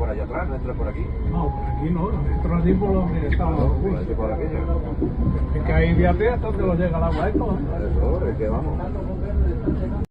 por allá atrás, no entre por aquí. No, por aquí no, entro así por donde estaba No, los por aquí, por aquello. Es que ahí fíjate hasta donde lo llega el agua esto. Eso, es que vamos.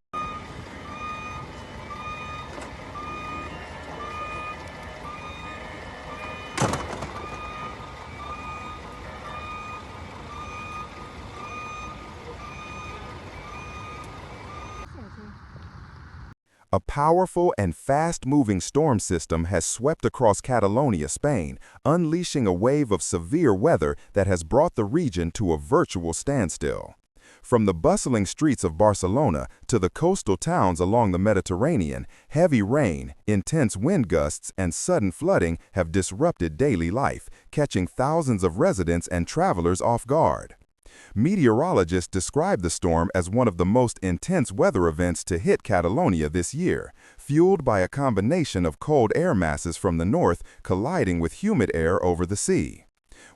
A powerful and fast-moving storm system has swept across Catalonia, Spain, unleashing a wave of severe weather that has brought the region to a virtual standstill. From the bustling streets of Barcelona to the coastal towns along the Mediterranean, heavy rain, intense wind gusts, and sudden flooding have disrupted daily life, catching thousands of residents and travelers off guard. Meteorologists describe the storm as one of the most intense weather events to hit Catalonia this year, fueled by a combination of cold air masses from the north colliding with humid air over the sea.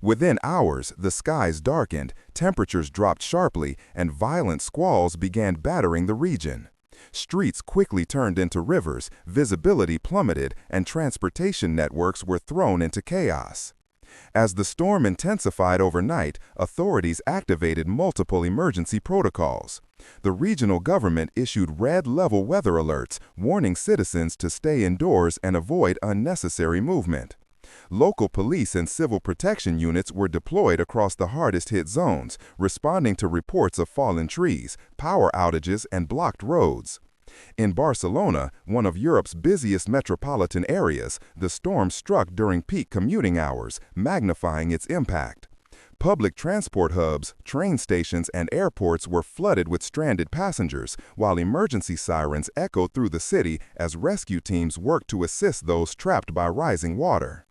Within hours, the skies darkened, temperatures dropped sharply, and violent squalls began battering the region. Streets quickly turned into rivers, visibility plummeted, and transportation networks were thrown into chaos. As the storm intensified overnight, authorities activated multiple emergency protocols. The regional government issued red-level weather alerts, warning citizens to stay indoors and avoid unnecessary movement. Local police and civil protection units were deployed across the hardest-hit zones, responding to reports of fallen trees, power outages, and blocked roads. In Barcelona, one of Europe's busiest metropolitan areas, the storm struck during peak commuting hours, magnifying its impact. Public transport hubs, train stations, and airports were flooded with stranded passengers, while emergency sirens echoed through the city as rescue teams worked to assist those trapped by rising water.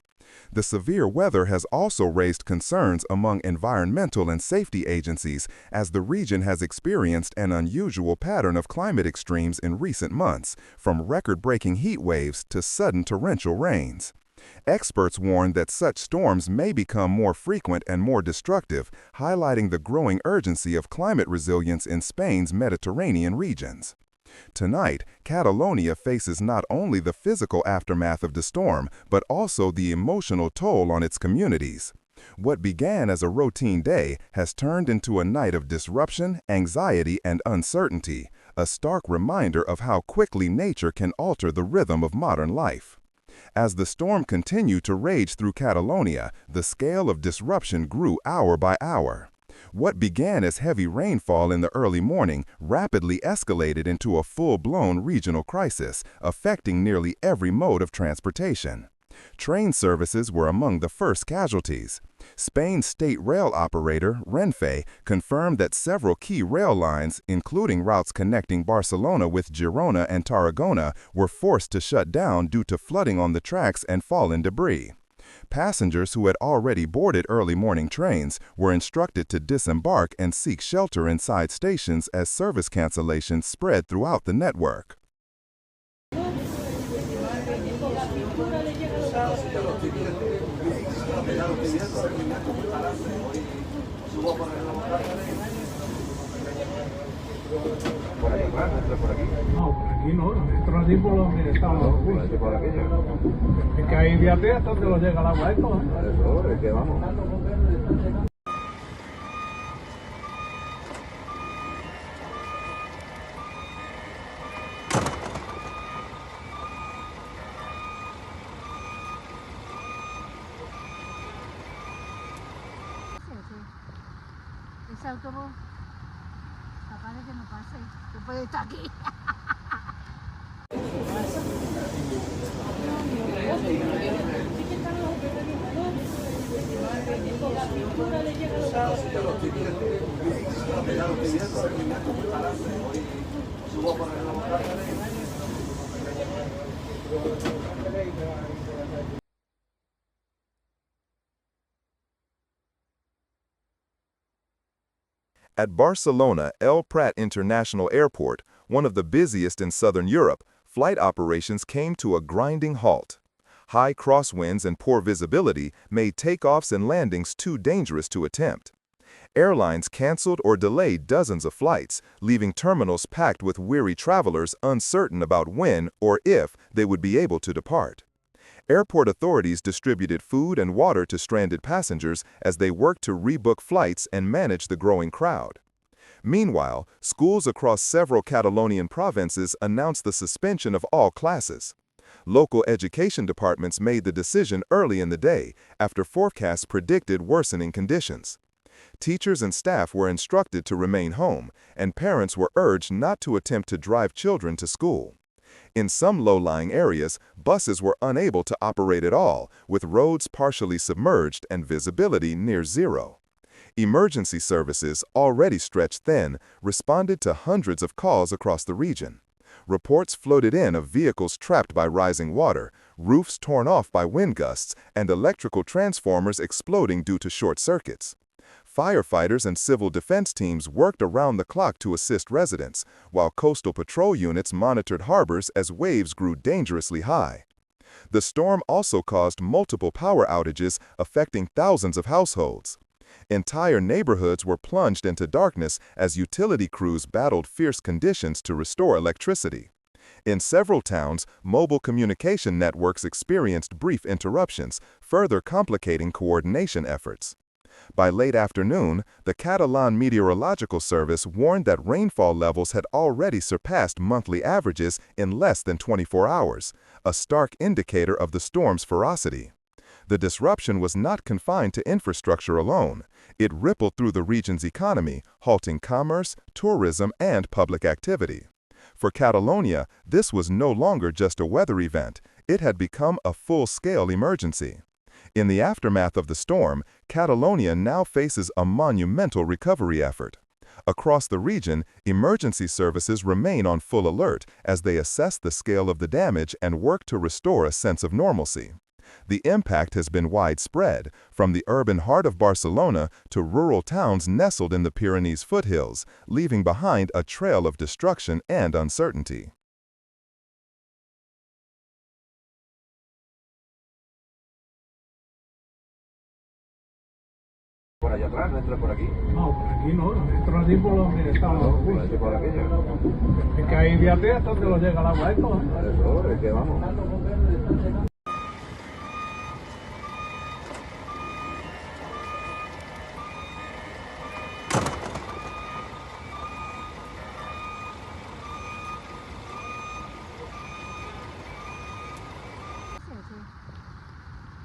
The severe weather has also raised concerns among environmental and safety agencies as the region has experienced an unusual pattern of climate extremes in recent months, from record-breaking heat waves to sudden torrential rains. Experts warn that such storms may become more frequent and more destructive, highlighting the growing urgency of climate resilience in Spain's Mediterranean regions. Tonight, Catalonia faces not only the physical aftermath of the storm, but also the emotional toll on its communities. What began as a routine day has turned into a night of disruption, anxiety, and uncertainty, a stark reminder of how quickly nature can alter the rhythm of modern life. As the storm continued to rage through Catalonia, the scale of disruption grew hour by hour. What began as heavy rainfall in the early morning rapidly escalated into a full-blown regional crisis, affecting nearly every mode of transportation. Train services were among the first casualties. Spain's state rail operator, Renfe, confirmed that several key rail lines, including routes connecting Barcelona with Girona and Tarragona, were forced to shut down due to flooding on the tracks and fallen debris. Passengers who had already boarded early morning trains were instructed to disembark and seek shelter inside stations as service cancellations spread throughout the network. Por allá atrás, no entre por aquí. No, por aquí no, entro así por donde estaba No, los por aquí, por aquello. Es que ahí fíjate hasta donde lo llega el agua esto. Eso, es que vamos. Ese autobús, capaz de que no pase, que puede estar aquí. At Barcelona El Prat International Airport, one of the busiest in southern Europe, flight operations came to a grinding halt. High crosswinds and poor visibility made takeoffs and landings too dangerous to attempt. Airlines canceled or delayed dozens of flights, leaving terminals packed with weary travelers uncertain about when or if they would be able to depart. Airport authorities distributed food and water to stranded passengers as they worked to rebook flights and manage the growing crowd. Meanwhile, schools across several Catalonian provinces announced the suspension of all classes. Local education departments made the decision early in the day after forecasts predicted worsening conditions. Teachers and staff were instructed to remain home, and parents were urged not to attempt to drive children to school. In some low-lying areas, buses were unable to operate at all, with roads partially submerged and visibility near zero. Emergency services, already stretched thin, responded to hundreds of calls across the region. Reports floated in of vehicles trapped by rising water, roofs torn off by wind gusts, and electrical transformers exploding due to short circuits. Firefighters and civil defense teams worked around the clock to assist residents, while coastal patrol units monitored harbors as waves grew dangerously high. The storm also caused multiple power outages, affecting thousands of households. Entire neighborhoods were plunged into darkness as utility crews battled fierce conditions to restore electricity. In several towns, mobile communication networks experienced brief interruptions, further complicating coordination efforts. By late afternoon, the Catalan Meteorological Service warned that rainfall levels had already surpassed monthly averages in less than 24 hours, a stark indicator of the storm's ferocity. The disruption was not confined to infrastructure alone. It rippled through the region's economy, halting commerce, tourism, and public activity. For Catalonia, this was no longer just a weather event. It had become a full-scale emergency. In the aftermath of the storm, Catalonia now faces a monumental recovery effort. Across the region, emergency services remain on full alert as they assess the scale of the damage and work to restore a sense of normalcy. The impact has been widespread, from the urban heart of Barcelona to rural towns nestled in the Pyrenees foothills, leaving behind a trail of destruction and uncertainty. Por allá atrás, no entra por aquí. No, por aquí no, entro así por donde están los No, juicios. por aquello. Es que ahí fíjate hasta donde nos llega el agua esto, ¿eh? Por eso, es que vamos.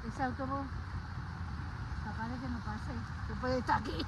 Ese autobús, capaz de que no pase, que puede estar aquí.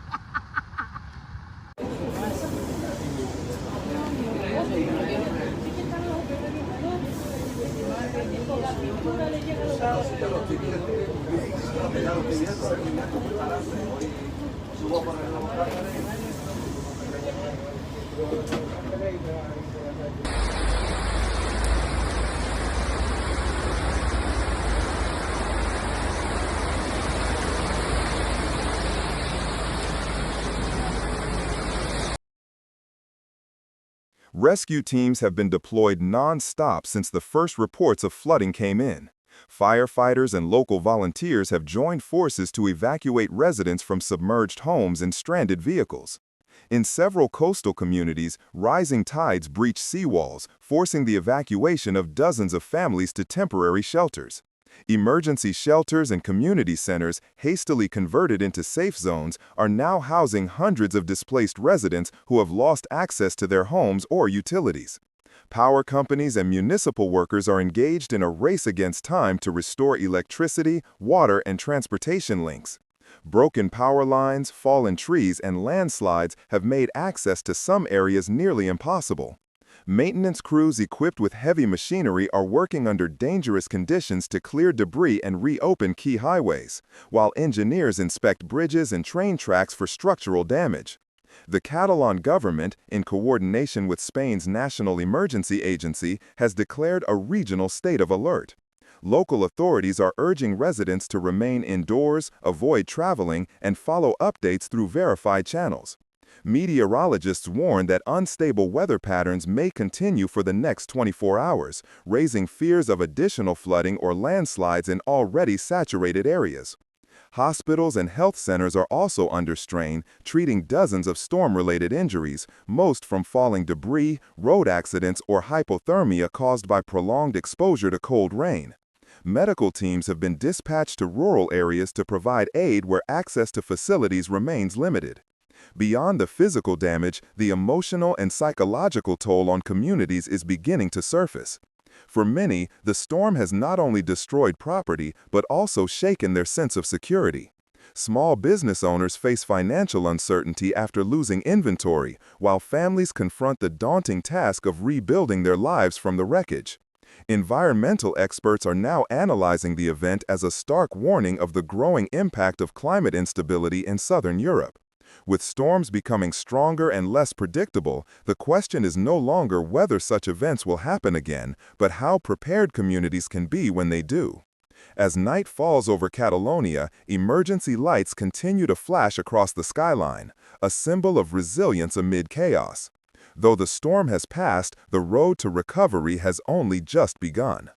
Rescue teams have been deployed non-stop since the first reports of flooding came in. Firefighters and local volunteers have joined forces to evacuate residents from submerged homes and stranded vehicles. In several coastal communities, rising tides breach seawalls, forcing the evacuation of dozens of families to temporary shelters. Emergency shelters and community centers, hastily converted into safe zones, are now housing hundreds of displaced residents who have lost access to their homes or utilities. Power companies and municipal workers are engaged in a race against time to restore electricity, water, and transportation links. Broken power lines, fallen trees, and landslides have made access to some areas nearly impossible. Maintenance crews equipped with heavy machinery are working under dangerous conditions to clear debris and reopen key highways, while engineers inspect bridges and train tracks for structural damage. The Catalan government, in coordination with Spain's National Emergency Agency, has declared a regional state of alert. Local authorities are urging residents to remain indoors, avoid traveling, and follow updates through verified channels. Meteorologists warn that unstable weather patterns may continue for the next 24 hours, raising fears of additional flooding or landslides in already saturated areas. Hospitals and health centers are also under strain, treating dozens of storm-related injuries, most from falling debris, road accidents, or hypothermia caused by prolonged exposure to cold rain. medical teams have been dispatched to rural areas to provide aid where access to facilities remains limited. Beyond the physical damage, the emotional and psychological toll on communities is beginning to surface. For many, the storm has not only destroyed property, but also shaken their sense of security. Small business owners face financial uncertainty after losing inventory, while families confront the daunting task of rebuilding their lives from the wreckage. Environmental experts are now analyzing the event as a stark warning of the growing impact of climate instability in southern Europe. With storms becoming stronger and less predictable, the question is no longer whether such events will happen again, but how prepared communities can be when they do. As night falls over Catalonia, emergency lights continue to flash across the skyline, a symbol of resilience amid chaos. Though the storm has passed, the road to recovery has only just begun.